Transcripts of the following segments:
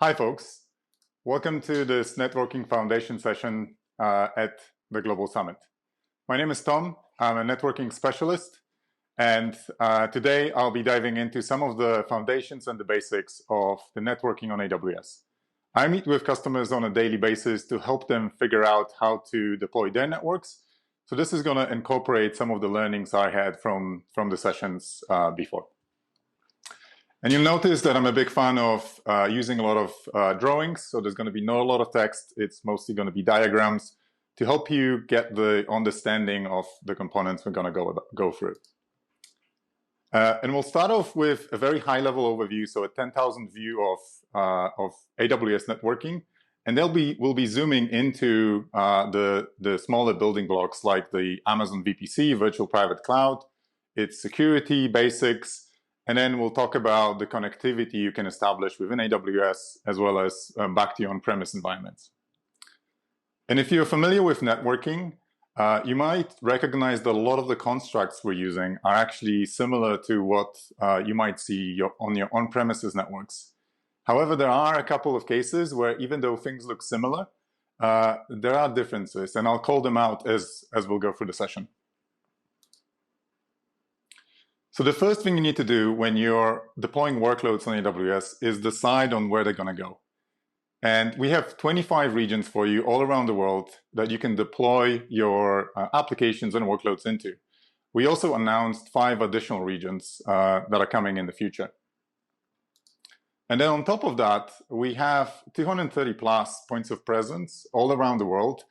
Hi, folks. Welcome to this Networking Foundation session at the Global Summit. My name is Tom. I'm a networking specialist, and today I'll be diving into some of the foundations and the basics of the networking on AWS. I meet with customers on a daily basis to help them figure out how to deploy their networks. So this is going to incorporate some of the learnings I had from the sessions before. And you'll notice that I'm a big fan of using a lot of drawings. So there's going to be not a lot of text. It's mostly going to be diagrams to help you get the understanding of the components we're going to go through. And we'll start off with a very high-level overview, so a 10,000 view of AWS networking. And we'll be zooming into the smaller building blocks like the Amazon VPC, Virtual Private Cloud, its security basics, and then we'll talk about the connectivity you can establish within AWS as well as back to your on-premise environments. And if you're familiar with networking, you might recognize that a lot of the constructs we're using are actually similar to what you might see on your on-premises networks. However, there are a couple of cases where even though things look similar, there are differences, and I'll call them out as we'll go through the session. So the first thing you need to do when you're deploying workloads on AWS is decide on where they're going to go. And we have 25 regions for you all around the world that you can deploy your applications and workloads into. We also announced 5 additional regions that are coming in the future. And then on top of that, we have 230 plus points of presence all around the world,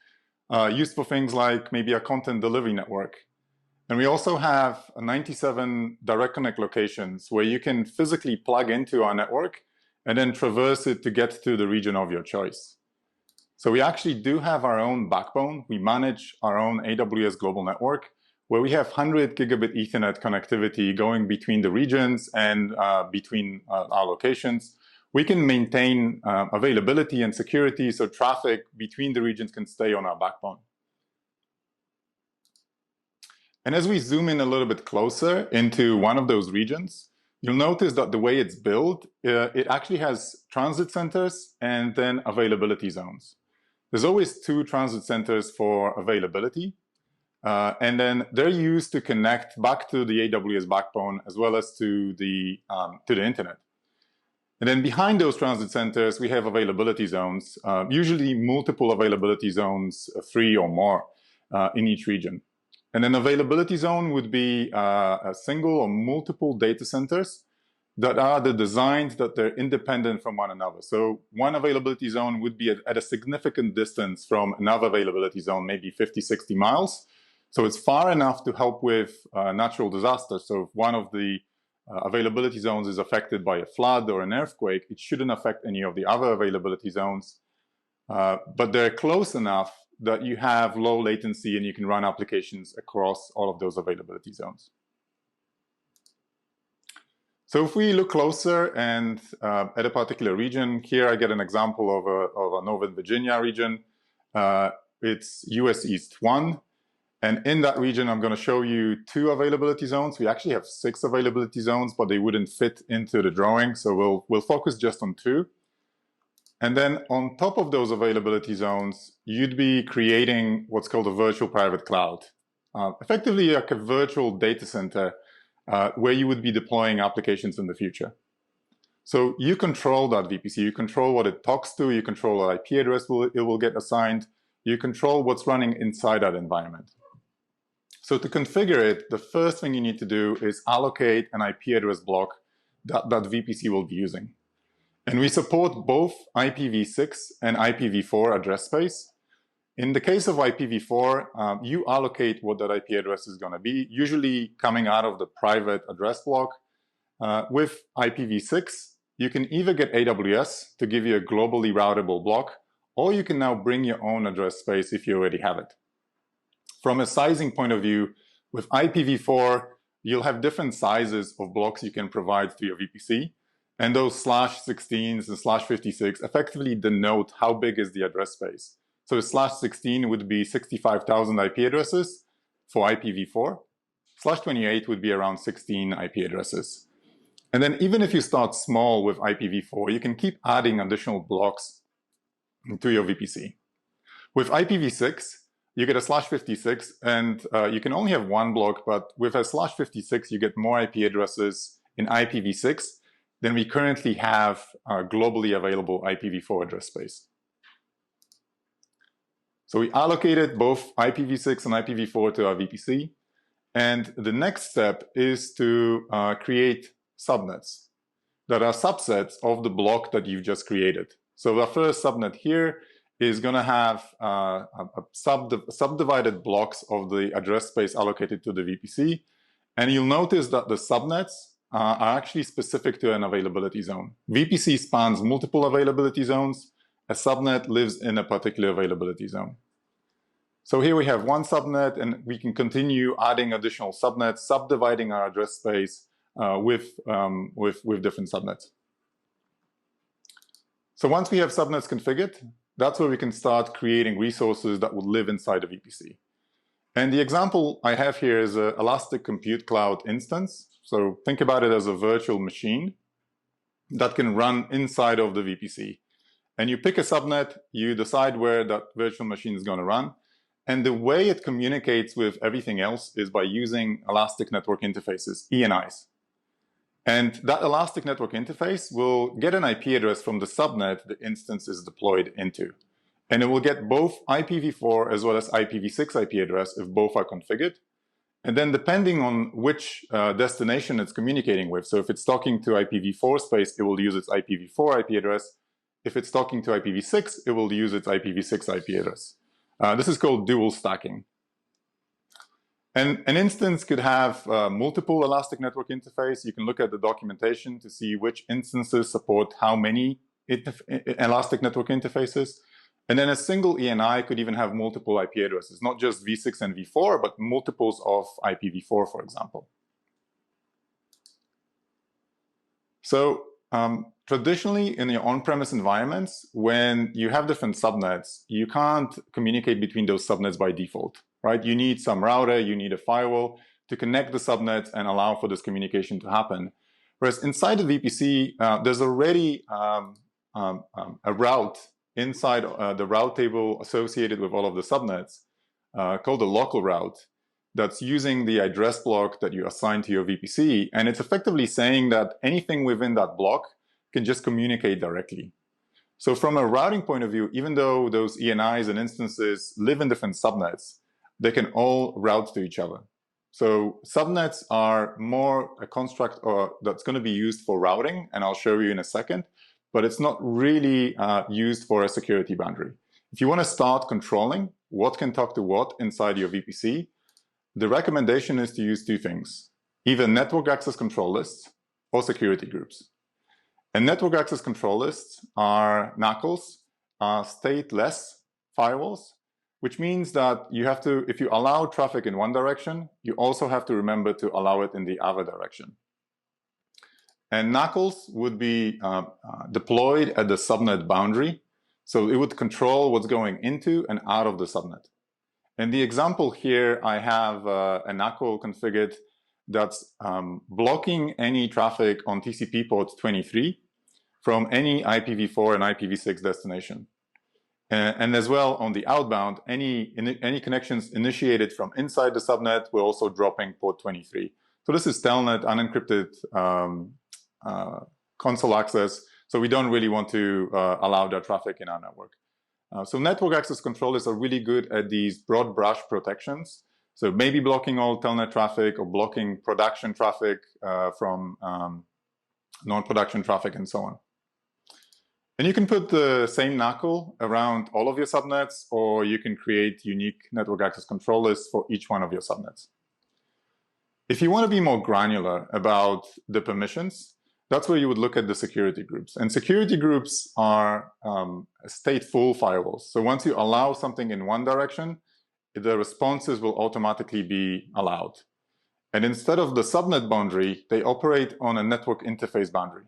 used for things like maybe a content delivery network. And we also have 97 direct connect locations where you can physically plug into our network and then traverse it to get to the region of your choice. So we actually do have our own backbone. We manage our own AWS global network where we have 100 gigabit Ethernet connectivity going between the regions and between our locations. We can maintain availability and security so traffic between the regions can stay on our backbone. And as we zoom in a little bit closer into one of those regions, you'll notice that the way it's built, it actually has transit centers and then availability zones. There's always 2 transit centers for availability, and then they're used to connect back to the AWS backbone as well as to the internet. And then behind those transit centers, we have availability zones, usually multiple availability zones, 3 or more in each region. And an availability zone would be a single or multiple data centers that are designed that they're independent from one another. So one availability zone would be at a significant distance from another availability zone, maybe 50, 60 miles. So it's far enough to help with natural disasters. So if one of the availability zones is affected by a flood or an earthquake, it shouldn't affect any of the other availability zones. But they're close enough that you have low latency and you can run applications across all of those availability zones. So if we look closer and at a particular region, here I get an example of a Northern Virginia region. It's US East 1. And in that region, I'm going to show you 2 availability zones. We actually have 6 availability zones, but they wouldn't fit into the drawing. So we'll focus just on 2. And then on top of those availability zones, you'd be creating what's called a virtual private cloud, effectively like a virtual data center where you would be deploying applications in the future. So you control that VPC, you control what it talks to, you control what IP address it will get assigned, you control what's running inside that environment. So to configure it, the first thing you need to do is allocate an IP address block that VPC will be using. And we support both IPv6 and IPv4 address space. In the case of IPv4, you allocate what that IP address is going to be, usually coming out of the private address block. With IPv6, you can either get AWS to give you a globally routable block, or you can now bring your own address space if you already have it. From a sizing point of view, with IPv4, you'll have different sizes of blocks you can provide to your VPC. And those /16s and /56 effectively denote how big is the address space. So /16 would be 65,000 IP addresses for IPv4. /28 would be around 16 IP addresses. And then even if you start small with IPv4, you can keep adding additional blocks to your VPC. With IPv6, you get a /56, and you can only have one block, but with a /56, you get more IP addresses in IPv6 than we currently have globally available IPv4 address space. So we allocated both IPv6 and IPv4 to our VPC, and the next step is to create subnets that are subsets of the block that you've just created. So the first subnet here is going to have subdivided blocks of the address space allocated to the VPC. And you'll notice that the subnets are actually specific to an availability zone. VPC spans multiple availability zones. A subnet lives in a particular availability zone. So here we have one subnet, and we can continue adding additional subnets, subdividing our address space with different subnets. So once we have subnets configured, that's where we can start creating resources that would live inside a VPC. And the example I have here is an Elastic Compute Cloud instance. So think about it as a virtual machine that can run inside of the VPC. And you pick a subnet, you decide where that virtual machine is going to run. And the way it communicates with everything else is by using Elastic Network Interfaces, ENIs. And that Elastic Network Interface will get an IP address from the subnet the instance is deployed into. And it will get both IPv4 as well as IPv6 IP address if both are configured. And then depending on which destination it's communicating with, so if it's talking to IPv4 space, it will use its IPv4 IP address. If it's talking to IPv6, it will use its IPv6 IP address. This is called dual stacking. And an instance could have multiple Elastic Network Interface. You can look at the documentation to see which instances support how many Elastic Network Interfaces. And then a single ENI could even have multiple IP addresses, not just v6 and v4, but multiples of IPv4, for example. So traditionally, in your on-premise environments, when you have different subnets, you can't communicate between those subnets by default, right? You need some router, you need a firewall to connect the subnets and allow for this communication to happen. Whereas inside the VPC, there's already a route inside the route table associated with all of the subnets called a local route that's using the address block that you assign to your VPC. And it's effectively saying that anything within that block can just communicate directly. So from a routing point of view, even though those ENIs and instances live in different subnets, they can all route to each other. So subnets are more a construct that's going to be used for routing, and I'll show you in a second, but it's not really used for a security boundary. If you want to start controlling what can talk to what inside your VPC, the recommendation is to use two things, either network access control lists or security groups. And network access control lists are NACLs, stateless firewalls, which means that you have to, if you allow traffic in one direction, you also have to remember to allow it in the other direction. And NACLs would be deployed at the subnet boundary. So it would control what's going into and out of the subnet. In the example here, I have a NACL configured that's blocking any traffic on TCP port 23 from any IPv4 and IPv6 destination. And as well on the outbound, any connections initiated from inside the subnet, we're also dropping port 23. So this is telnet, unencrypted console access. So we don't really want to allow that traffic in our network. So network access controllers are really good at these broad brush protections. So maybe blocking all telnet traffic or blocking production traffic from non-production traffic and so on. And you can put the same NACL around all of your subnets, or you can create unique network access control lists for each one of your subnets. If you want to be more granular about the permissions, that's where you would look at the security groups. And security groups are stateful firewalls. So once you allow something in one direction, the responses will automatically be allowed. And instead of the subnet boundary, they operate on a network interface boundary.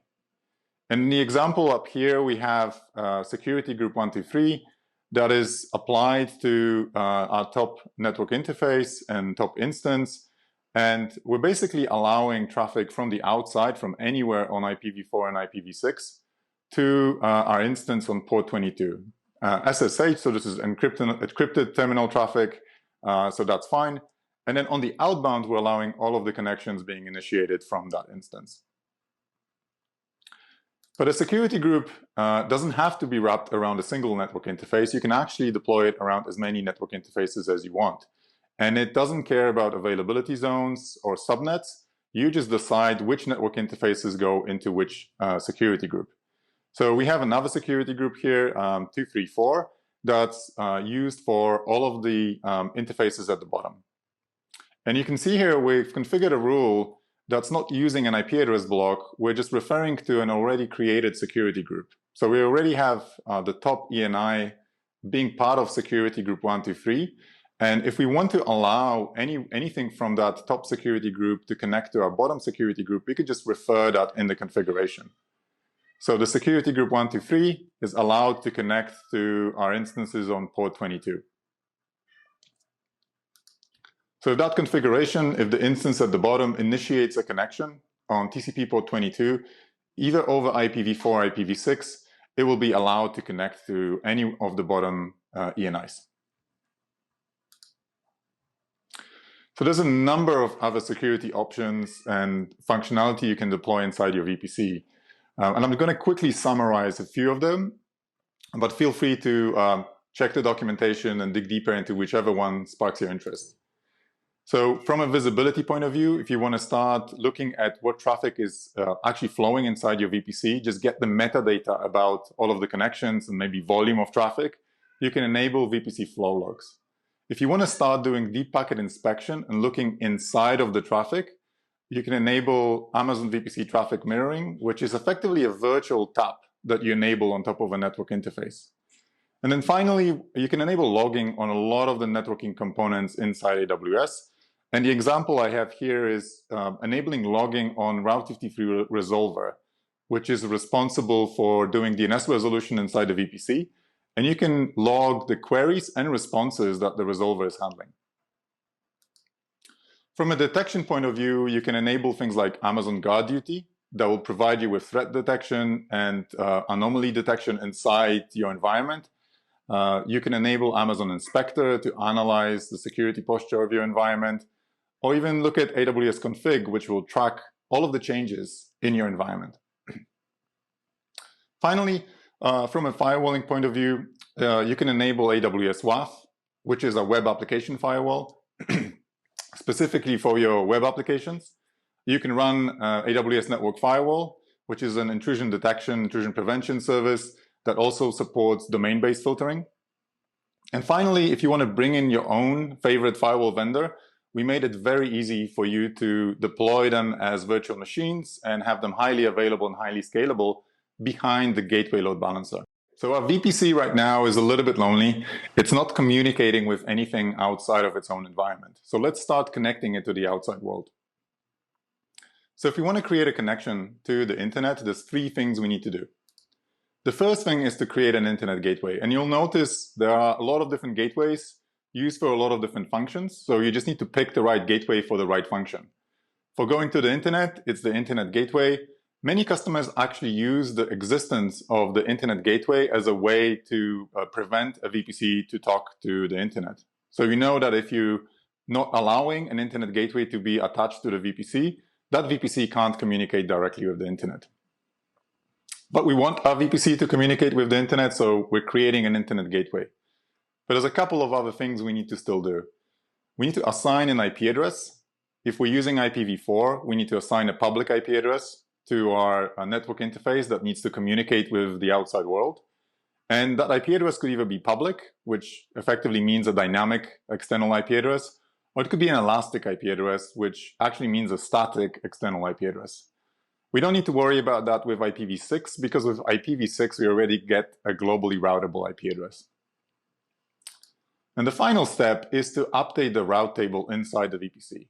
And in the example up here, we have security group 123 that is applied to our top network interface and top instance. And we're basically allowing traffic from the outside, from anywhere on IPv4 and IPv6 to our instance on port 22. SSH, so this is encrypted terminal traffic, so that's fine. And then on the outbound, we're allowing all of the connections being initiated from that instance. But a security group doesn't have to be wrapped around a single network interface. You can actually deploy it around as many network interfaces as you want. And it doesn't care about availability zones or subnets. You just decide which network interfaces go into which security group. So we have another security group here, 234, that's used for all of the interfaces at the bottom. And you can see here we've configured a rule that's not using an IP address block. We're just referring to an already created security group. So we already have the top ENI being part of security group 123. And if we want to allow anything from that top security group to connect to our bottom security group, we could just refer that in the configuration. So the security group 123 is allowed to connect to our instances on port 22. So that configuration, if the instance at the bottom initiates a connection on TCP port 22, either over IPv4 or IPv6, it will be allowed to connect to any of the bottom ENIs. So there's a number of other security options and functionality you can deploy inside your VPC. And I'm going to quickly summarize a few of them, but feel free to check the documentation and dig deeper into whichever one sparks your interest. So from a visibility point of view, if you want to start looking at what traffic is actually flowing inside your VPC, just get the metadata about all of the connections and maybe volume of traffic, you can enable VPC flow logs. If you want to start doing deep packet inspection and looking inside of the traffic, you can enable Amazon VPC traffic mirroring, which is effectively a virtual tap that you enable on top of a network interface. And then finally, you can enable logging on a lot of the networking components inside AWS. And the example I have here is enabling logging on Route 53 Resolver, which is responsible for doing DNS resolution inside the VPC. And you can log the queries and responses that the resolver is handling. From a detection point of view, you can enable things like Amazon Guard Duty that will provide you with threat detection and anomaly detection inside your environment. You can enable Amazon Inspector to analyze the security posture of your environment, or even look at AWS Config, which will track all of the changes in your environment. Finally, from a firewalling point of view, you can enable AWS WAF, which is a web application firewall, specifically for your web applications. You can run AWS Network Firewall, which is an intrusion detection, intrusion prevention service that also supports domain-based filtering. And finally, if you want to bring in your own favorite firewall vendor, we made it very easy for you to deploy them as virtual machines and have them highly available and highly scalable behind the gateway load balancer. So our VPC right now is a little bit lonely. It's not communicating with anything outside of its own environment. So let's start connecting it to the outside world. So if we want to create a connection to the internet, there's three things we need to do. The first thing is to create an internet gateway. And you'll notice there are a lot of different gateways used for a lot of different functions. So you just need to pick the right gateway for the right function. For going to the internet, it's the internet gateway. Many customers actually use the existence of the internet gateway as a way to prevent a VPC to talk to the internet. So you know that if you're not allowing an internet gateway to be attached to the VPC, that VPC can't communicate directly with the internet. But we want our VPC to communicate with the internet, so we're creating an internet gateway. But there's a couple of other things we need to still do. We need to assign an IP address. If we're using IPv4, we need to assign a public IP address to our network interface that needs to communicate with the outside world. And that IP address could either be public, which effectively means a dynamic external IP address, or it could be an elastic IP address, which actually means a static external IP address. We don't need to worry about that with IPv6, because with IPv6, we already get a globally routable IP address. And the final step is to update the route table inside the VPC.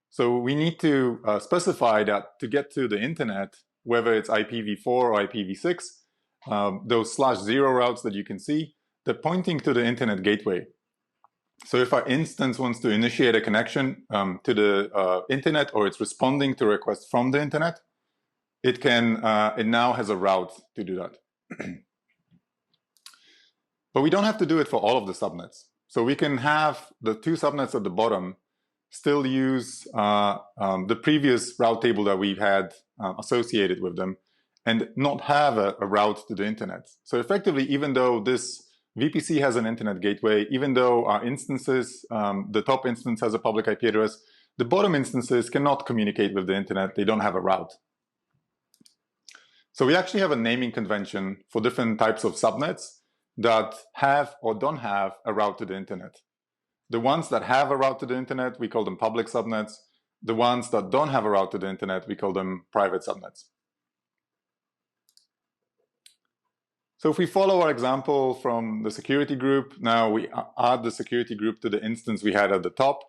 So we need to specify that to get to the internet, whether it's IPv4 or IPv6, those /0 routes that you can see, they're pointing to the internet gateway. So if our instance wants to initiate a connection to the internet, or it's responding to requests from the internet, it now has a route to do that. But we don't have to do it for all of the subnets. So we can have the two subnets at the bottom still use the previous route table that we've had associated with them, and not have a route to the internet. So effectively, even though this VPC has an internet gateway, even though our instances, the top instance has a public IP address, the bottom instances cannot communicate with the internet. They don't have a route. So we actually have a naming convention for different types of subnets that have or don't have a route to the internet. The ones that have a route to the internet, we call them public subnets. The ones that don't have a route to the internet, we call them private subnets. So if we follow our example from the security group, now we add the security group to the instance we had at the top.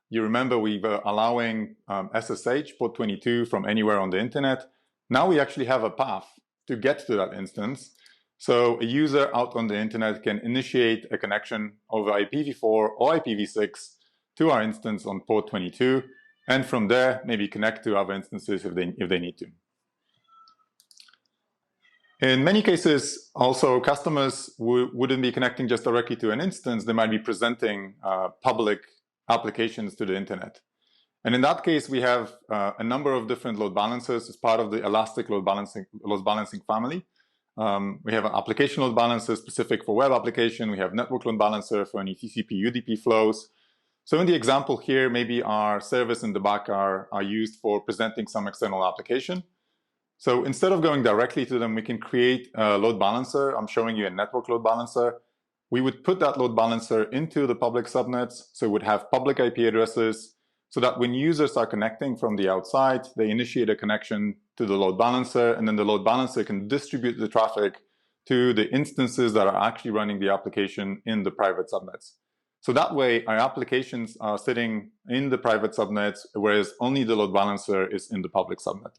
You remember we were allowing SSH port 22 from anywhere on the internet. Now we actually have a path to get to that instance. So a user out on the internet can initiate a connection over IPv4 or IPv6 to our instance on port 22, and from there maybe connect to other instances if they need to. In many cases, also customers wouldn't be connecting just directly to an instance. They might be presenting public applications to the internet. And in that case, we have a number of different load balancers as part of the Elastic load balancing family. We have an application load balancer specific for web application. We have network load balancer for any TCP UDP flows. So in the example here, maybe our service in the back are used for presenting some external application. So instead of going directly to them, we can create a load balancer. I'm showing you a network load balancer. We would put that load balancer into the public subnets. So it would have public IP addresses so that when users are connecting from the outside, they initiate a connection to the load balancer, and then the load balancer can distribute the traffic to the instances that are actually running the application in the private subnets. So that way, our applications are sitting in the private subnets, whereas only the load balancer is in the public subnet.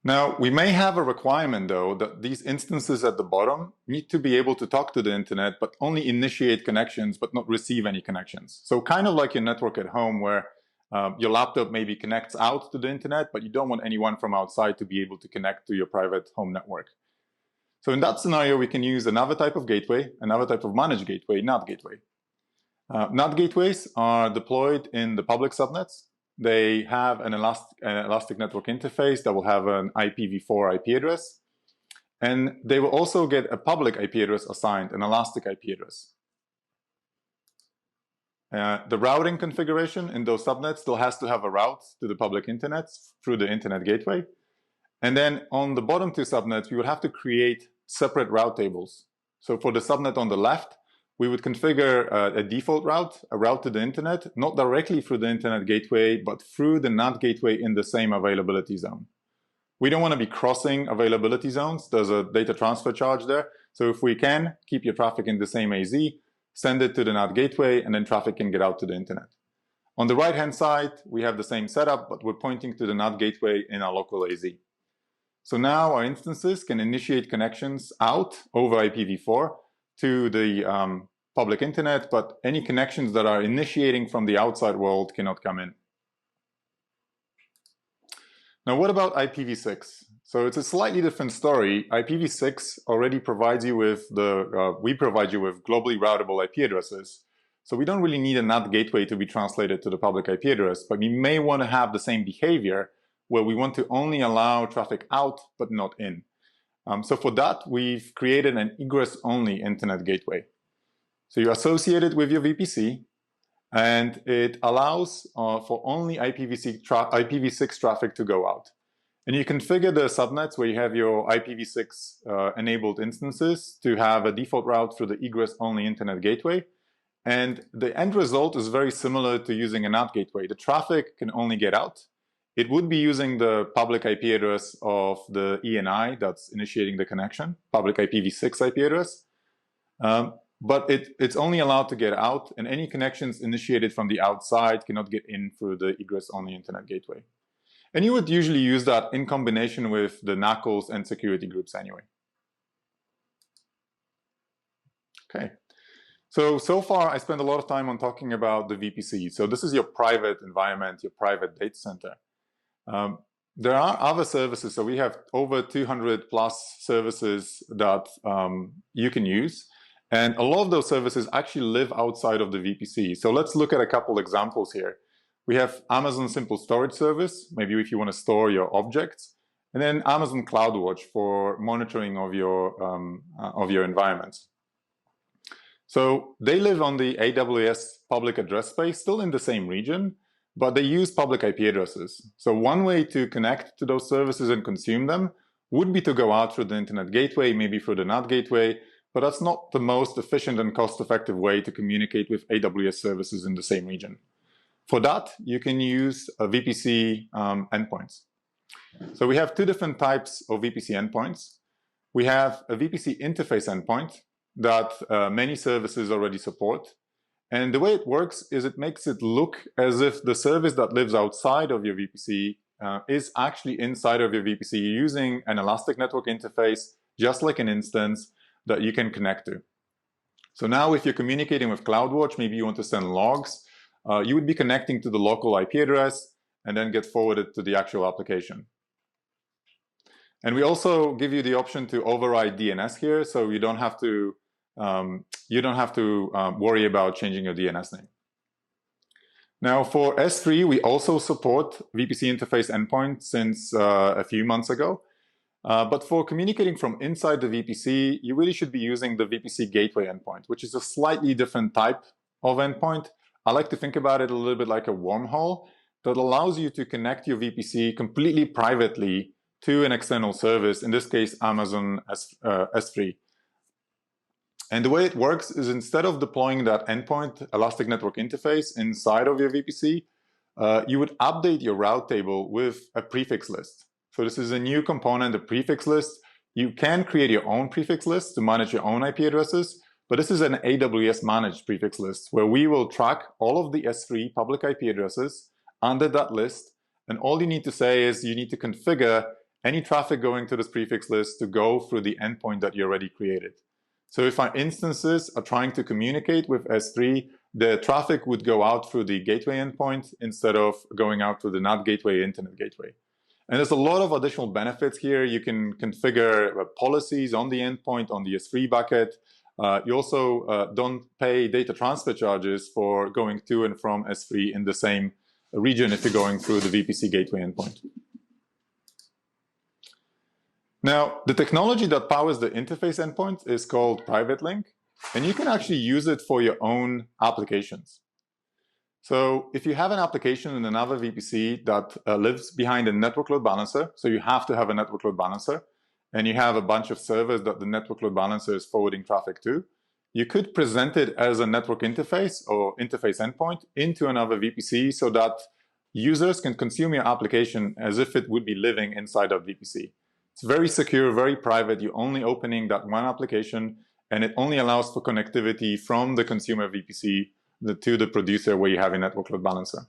Now, we may have a requirement, though, that these instances at the bottom need to be able to talk to the internet, but only initiate connections, but not receive any connections. So kind of like your network at home, where your laptop maybe connects out to the internet, but you don't want anyone from outside to be able to connect to your private home network. So in that scenario, we can use another type of gateway, another type of managed gateway, NAT gateway. NAT gateways are deployed in the public subnets. They have an Elastic network interface that will have an IPv4 IP address. And they will also get a public IP address assigned, an Elastic IP address. The routing configuration in those subnets still has to have a route to the public internet through the internet gateway. And then on the bottom two subnets, we would have to create separate route tables. So for the subnet on the left, we would configure a default route, a route to the internet, not directly through the internet gateway, but through the NAT gateway in the same availability zone. We don't want to be crossing availability zones. There's a data transfer charge there. So if we can keep your traffic in the same AZ, send it to the NAT gateway, and then traffic can get out to the internet. On the right-hand side, we have the same setup, but we're pointing to the NAT gateway in our local AZ. So now our instances can initiate connections out over IPv4 to the public internet, but any connections that are initiating from the outside world cannot come in. Now, what about IPv6? So it's a slightly different story. IPv6 already provides you with we provide you with globally routable IP addresses. So we don't really need a NAT gateway to be translated to the public IP address, but we may want to have the same behavior where we want to only allow traffic out, but not in. So for that, we've created an egress-only internet gateway. So you associate it with your VPC, and it allows for only IPv6 traffic to go out. And you configure the subnets where you have your IPv6 enabled instances to have a default route through the egress-only internet gateway. And the end result is very similar to using a NAT gateway. The traffic can only get out. It would be using the public IP address of the ENI that's initiating the connection, public IPv6 IP address. But it's only allowed to get out, and any connections initiated from the outside cannot get in through the egress-only internet gateway. And you would usually use that in combination with the NACLs and security groups anyway. Okay. So far, I spent a lot of time on talking about the VPC. So this is your private environment, your private data center. There are other services. So we have over 200 plus services that you can use. And a lot of those services actually live outside of the VPC. So let's look at a couple examples here. We have Amazon Simple Storage Service, maybe if you want to store your objects, and then Amazon CloudWatch for monitoring of your environments. So they live on the AWS public address space, still in the same region, but they use public IP addresses. So one way to connect to those services and consume them would be to go out through the internet gateway, maybe through the NAT gateway, but that's not the most efficient and cost-effective way to communicate with AWS services in the same region. For that, you can use VPC endpoints. So we have two different types of VPC endpoints. We have a VPC interface endpoint that many services already support. And the way it works is it makes it look as if the service that lives outside of your VPC is actually inside of your VPC using an elastic network interface, just like an instance that you can connect to. So now if you're communicating with CloudWatch, maybe you want to send logs, you would be connecting to the local IP address and then get forwarded to the actual application. And we also give you the option to override DNS here, so you don't have to worry about changing your DNS name. Now for S3, we also support VPC interface endpoint since a few months ago. But for communicating from inside the VPC, you really should be using the VPC gateway endpoint, which is a slightly different type of endpoint. I like to think about it a little bit like a wormhole that allows you to connect your VPC completely privately to an external service, in this case, Amazon S3. And the way it works is instead of deploying that endpoint elastic network interface inside of your VPC, you would update your route table with a prefix list. So this is a new component, a prefix list. You can create your own prefix list to manage your own IP addresses, but this is an AWS managed prefix list where we will track all of the S3 public IP addresses under that list. And all you need to say is you need to configure any traffic going to this prefix list to go through the endpoint that you already created. So if our instances are trying to communicate with S3, the traffic would go out through the gateway endpoint instead of going out through the NAT gateway, internet gateway. And there's a lot of additional benefits here. You can configure policies on the endpoint, on the S3 bucket. You also don't pay data transfer charges for going to and from S3 in the same region if you're going through the VPC gateway endpoint. Now, the technology that powers the interface endpoint is called Private Link, and you can actually use it for your own applications. So if you have an application in another VPC that lives behind a network load balancer, so you have to have a network load balancer, and you have a bunch of servers that the network load balancer is forwarding traffic to, you could present it as a network interface or interface endpoint into another VPC so that users can consume your application as if it would be living inside of VPC. It's very secure, very private. You're only opening that one application, and it only allows for connectivity from the consumer VPC to the producer where you have a network load balancer.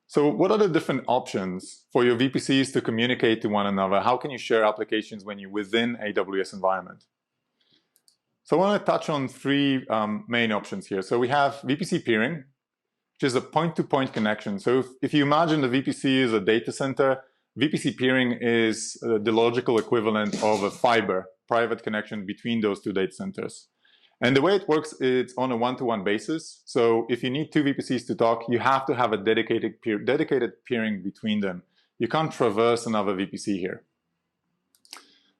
So what are the different options for your VPCs to communicate to one another? How can you share applications when you're within AWS environment? So I want to touch on three main options here. So we have VPC peering, which is a point-to-point connection. So if you imagine the VPC is a data center, VPC peering is the logical equivalent of a fiber private connection between those two data centers. And the way it works, it's on a one-to-one basis. So if you need two VPCs to talk, you have to have a dedicated peering between them. You can't traverse another VPC here.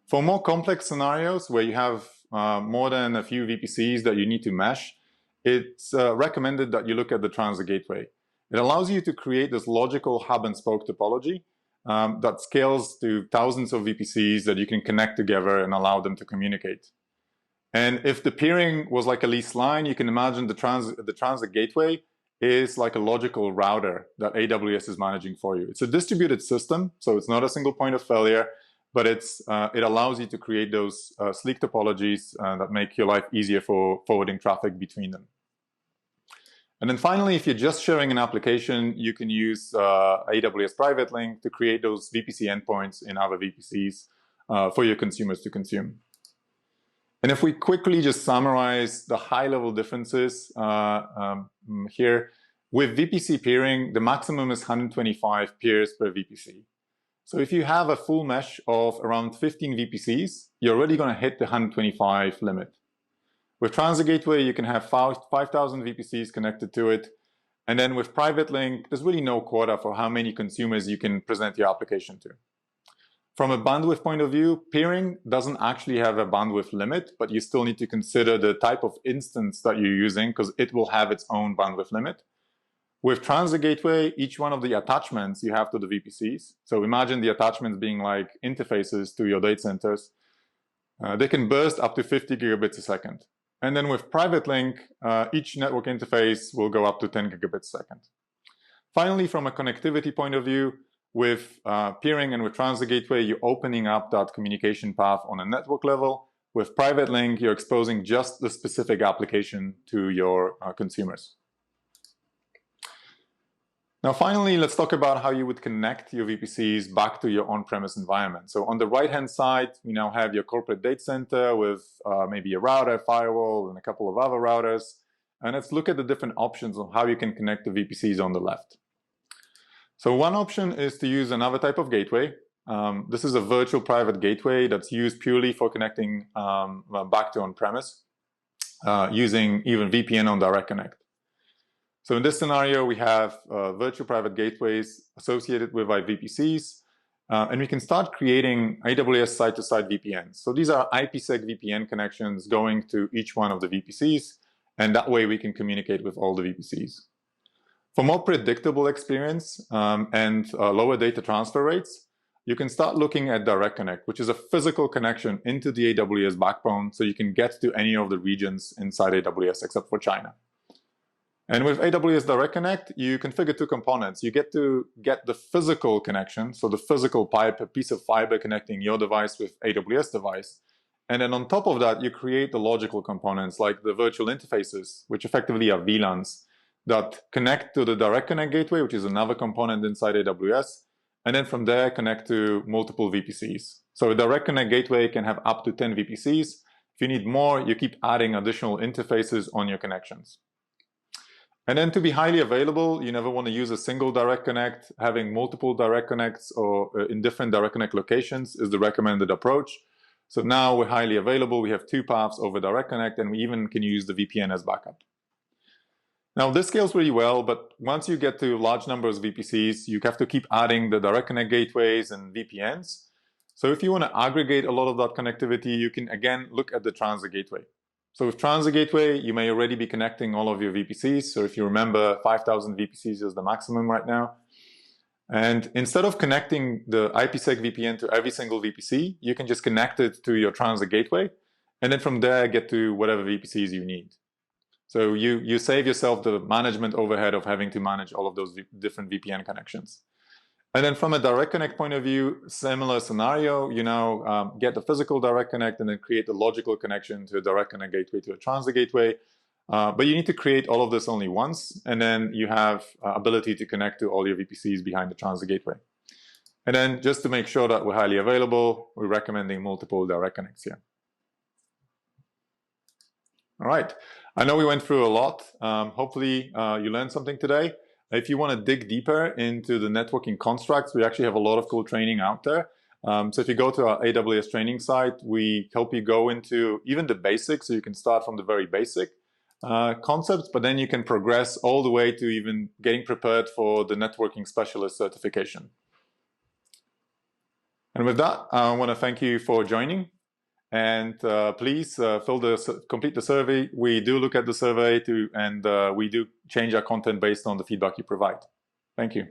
For more complex scenarios where you have more than a few VPCs that you need to mesh, it's recommended that you look at the transit gateway. It allows you to create this logical hub and spoke topology that scales to thousands of VPCs that you can connect together and allow them to communicate. And if the peering was like a leased line, you can imagine the transit gateway is like a logical router that AWS is managing for you. It's a distributed system, so it's not a single point of failure, but it allows you to create those sleek topologies that make your life easier for forwarding traffic between them. And then finally, if you're just sharing an application, you can use AWS Private Link to create those VPC endpoints in other VPCs for your consumers to consume. And if we quickly just summarize the high-level differences here, with VPC peering, the maximum is 125 peers per VPC. So if you have a full mesh of around 15 VPCs, you're already going to hit the 125 limit. With Transit Gateway, you can have 5,000 VPCs connected to it. And then with Private Link, there's really no quota for how many consumers you can present your application to. From a bandwidth point of view, peering doesn't actually have a bandwidth limit, but you still need to consider the type of instance that you're using because it will have its own bandwidth limit. With Transit Gateway, each one of the attachments you have to the VPCs, so imagine the attachments being like interfaces to your data centers, they can burst up to 50 gigabits a second. And then with Private Link, each network interface will go up to 10 gigabits a second. Finally, from a connectivity point of view, with peering and with Transit Gateway, you're opening up that communication path on a network level. With Private Link, you're exposing just the specific application to your consumers. Now, finally, let's talk about how you would connect your VPCs back to your on-premise environment. So on the right-hand side, we now have your corporate data center with maybe a router, firewall, and a couple of other routers. And let's look at the different options of how you can connect the VPCs on the left. So one option is to use another type of gateway. This is a virtual private gateway that's used purely for connecting back to on-premise using even VPN on Direct Connect. So in this scenario, we have virtual private gateways associated with our VPCs, and we can start creating AWS site-to-site VPNs. So these are IPsec VPN connections going to each one of the VPCs, and that way we can communicate with all the VPCs. For more predictable experience and lower data transfer rates, you can start looking at Direct Connect, which is a physical connection into the AWS backbone, so you can get to any of the regions inside AWS except for China. And with AWS Direct Connect, you configure two components. You get to get the physical connection, so the physical pipe, a piece of fiber connecting your device with AWS device. And then on top of that, you create the logical components like the virtual interfaces, which effectively are VLANs that connect to the Direct Connect gateway, which is another component inside AWS. And then from there, connect to multiple VPCs. So a Direct Connect gateway can have up to 10 VPCs. If you need more, you keep adding additional interfaces on your connections. And then to be highly available, you never want to use a single Direct Connect. Having multiple Direct Connects or in different Direct Connect locations is the recommended approach. So now we're highly available. We have two paths over Direct Connect, and we even can use the VPN as backup. Now this scales really well, but once you get to large numbers of VPCs, you have to keep adding the Direct Connect gateways and VPNs. So if you want to aggregate a lot of that connectivity, you can again look at the Transit Gateway. So with Transit Gateway, you may already be connecting all of your VPCs. So if you remember, 5,000 VPCs is the maximum right now. And instead of connecting the IPsec VPN to every single VPC, you can just connect it to your Transit Gateway. And then from there, get to whatever VPCs you need. So you save yourself the management overhead of having to manage all of those different VPN connections. And then from a Direct Connect point of view, similar scenario, you now get the physical Direct Connect and then create the logical connection to a Direct Connect gateway to a Transit Gateway. But you need to create all of this only once, and then you have ability to connect to all your VPCs behind the Transit Gateway. And then just to make sure that we're highly available, we're recommending multiple Direct Connects here. All right, I know we went through a lot. Hopefully you learned something today. If you want to dig deeper into the networking constructs, we actually have a lot of cool training out there. So if you go to our AWS training site, we help you go into even the basics. So you can start from the very basic concepts, but then you can progress all the way to even getting prepared for the networking specialist certification. And with that, I want to thank you for joining. And please complete the survey. We do look at the survey and we do change our content based on the feedback you provide. Thank you.